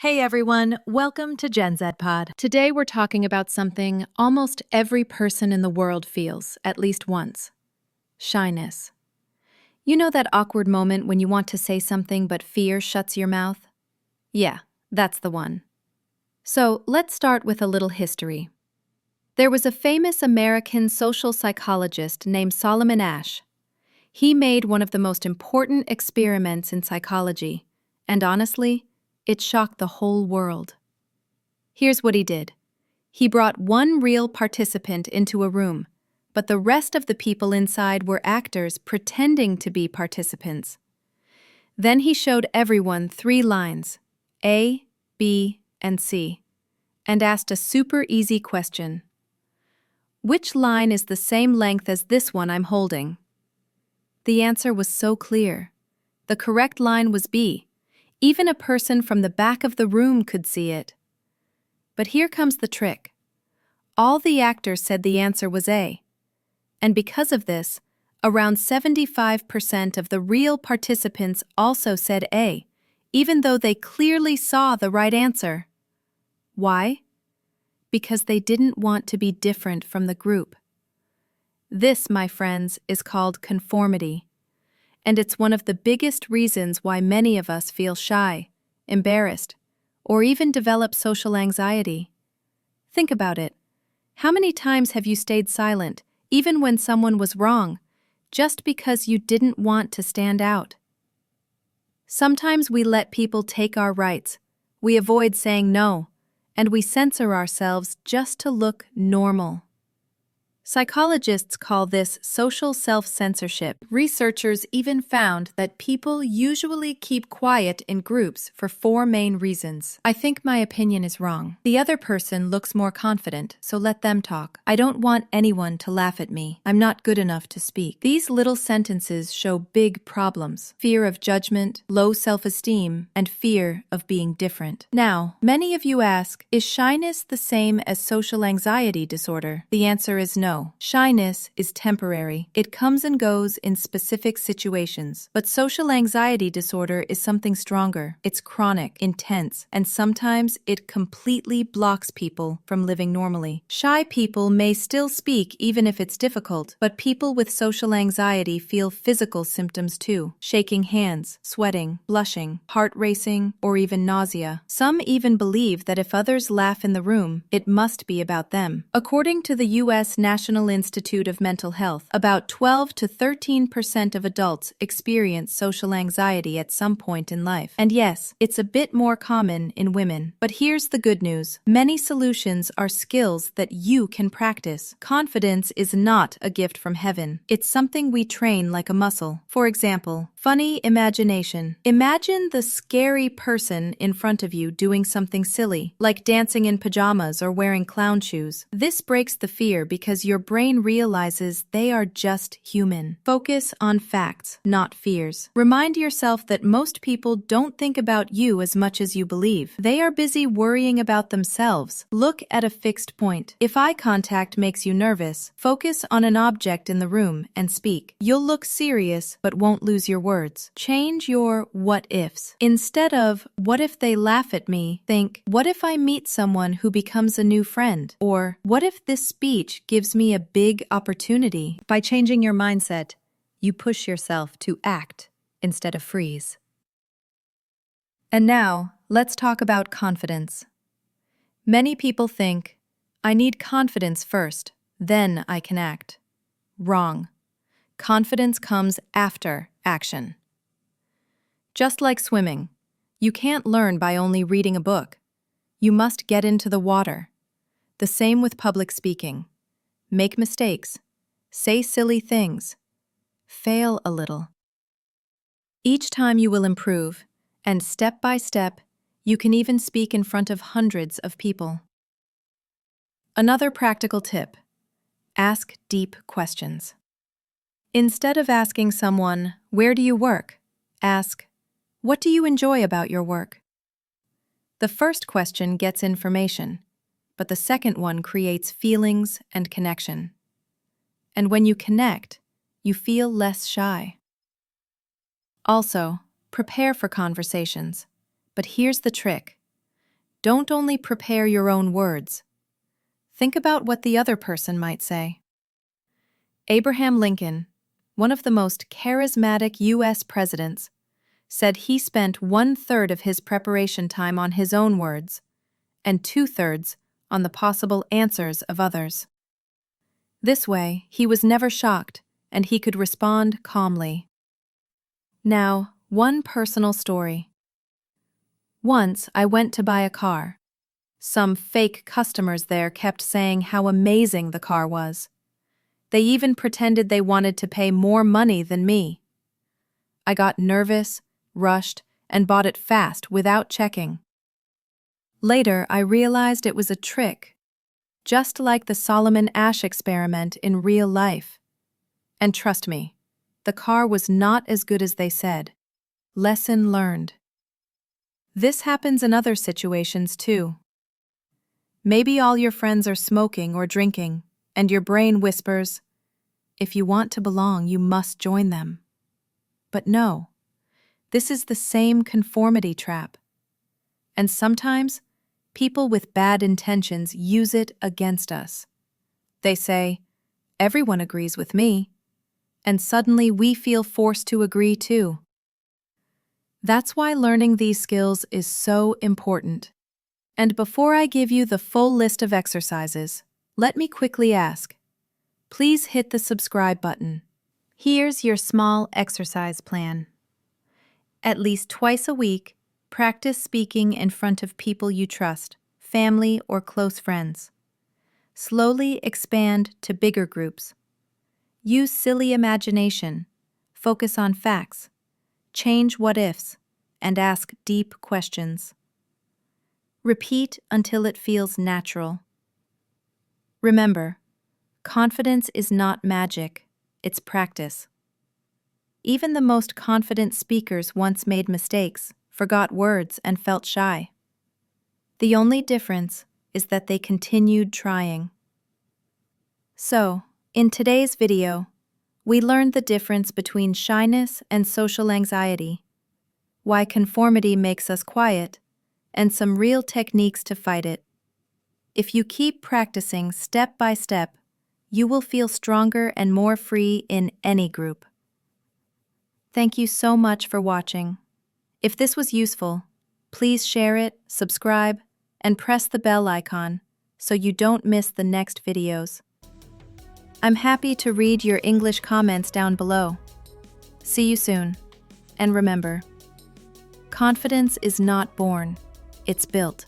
Hey everyone, welcome to Gen Z Pod. Today we're talking about something almost every person in the world feels, at least once. Shyness. You know that awkward moment when you want to say something but fear shuts your mouth? Yeah, that's the one. So let's start with a little history. There was a famous American social psychologist named Solomon Asch. He made one of the most important experiments in psychology, and honestly, it shocked the whole world. Here's what he did. He brought one real participant into a room, but the rest of the people inside were actors pretending to be participants. Then he showed everyone 3 lines, A, B, and C, and asked a super easy question. Which line is the same length as this one I'm holding? The answer was so clear. The correct line was B. Even a person from the back of the room could see it. But here comes the trick. All the actors said the answer was A. And because of this, around 75% of the real participants also said A, even though they clearly saw the right answer. Why? Because they didn't want to be different from the group. This, my friends, is called conformity. And it's one of the biggest reasons why many of us feel shy, embarrassed, or even develop social anxiety. Think about it. How many times have you stayed silent, even when someone was wrong, just because you didn't want to stand out? Sometimes we let people take our rights, we avoid saying no, and we censor ourselves just to look normal. Psychologists call this social self-censorship. Researchers even found that people usually keep quiet in groups for 4 main reasons. I think my opinion is wrong. The other person looks more confident, so let them talk. I don't want anyone to laugh at me. I'm not good enough to speak. These little sentences show big problems: fear of judgment, low self-esteem, and fear of being different. Now, many of you ask, is shyness the same as social anxiety disorder? The answer is no. Shyness is temporary. It comes and goes in specific situations. But social anxiety disorder is something stronger. It's chronic, intense, and sometimes it completely blocks people from living normally. Shy people may still speak even if it's difficult, but people with social anxiety feel physical symptoms too: shaking hands, sweating, blushing, heart racing, or even nausea. Some even believe that if others laugh in the room, it must be about them. According to the U.S. National Institute of Mental Health, about 12 to 13% of adults experience social anxiety at some point in life. And yes, it's a bit more common in women. But here's the good news. Many solutions are skills that you can practice. Confidence is not a gift from heaven. It's something we train like a muscle. For example, funny imagination. Imagine the scary person in front of you doing something silly, like dancing in pajamas or wearing clown shoes. This breaks the fear because your brain realizes they are just human. Focus on facts, not fears. Remind yourself that most people don't think about you as much as you believe. They are busy worrying about themselves. Look at a fixed point. If eye contact makes you nervous, focus on an object in the room and speak. You'll look serious but won't lose your words. Change your what ifs. Instead of, what if they laugh at me, think, what if I meet someone who becomes a new friend? Or, what if this speech gives me a big opportunity? By changing your mindset, you push yourself to act instead of freeze. And now, let's talk about confidence. Many people think, I need confidence first, then I can act. Wrong. Confidence comes after action. Just like swimming, you can't learn by only reading a book. You must get into the water. The same with public speaking. Make mistakes. Say silly things. Fail a little. Each time you will improve, and step by step, you can even speak in front of hundreds of people. Another practical tip: ask deep questions. Instead of asking someone, where do you work? Ask, what do you enjoy about your work? The first question gets information, but the second one creates feelings and connection. And when you connect, you feel less shy. Also, prepare for conversations. But here's the trick. Don't only prepare your own words. Think about what the other person might say. Abraham Lincoln, one of the most charismatic U.S. presidents, said he spent 1/3 of his preparation time on his own words and 2/3 on the possible answers of others. This way, he was never shocked and he could respond calmly. Now, one personal story. Once, I went to buy a car. Some fake customers there kept saying how amazing the car was. They even pretended they wanted to pay more money than me. I got nervous, rushed, and bought it fast without checking. Later, I realized it was a trick, just like the Solomon Asch experiment in real life. And trust me, the car was not as good as they said. Lesson learned. This happens in other situations too. Maybe all your friends are smoking or drinking, and your brain whispers, "If you want to belong, you must join them." But no, this is the same conformity trap. And sometimes, people with bad intentions use it against us. They say, "Everyone agrees with me," and suddenly we feel forced to agree too. That's why learning these skills is so important. And before I give you the full list of exercises, let me quickly ask, please hit the subscribe button. Here's your small exercise plan. At least twice a week, practice speaking in front of people you trust, family or close friends. Slowly expand to bigger groups. Use silly imagination, focus on facts, change what-ifs, and ask deep questions. Repeat until it feels natural. Remember, confidence is not magic, it's practice. Even the most confident speakers once made mistakes, forgot words, and felt shy. The only difference is that they continued trying. So, in today's video, we learned the difference between shyness and social anxiety, why conformity makes us quiet, and some real techniques to fight it. If you keep practicing step by step, you will feel stronger and more free in any group. Thank you so much for watching. If this was useful, please share it, subscribe, and press the bell icon so you don't miss the next videos. I'm happy to read your English comments down below. See you soon. And remember, confidence is not born, it's built.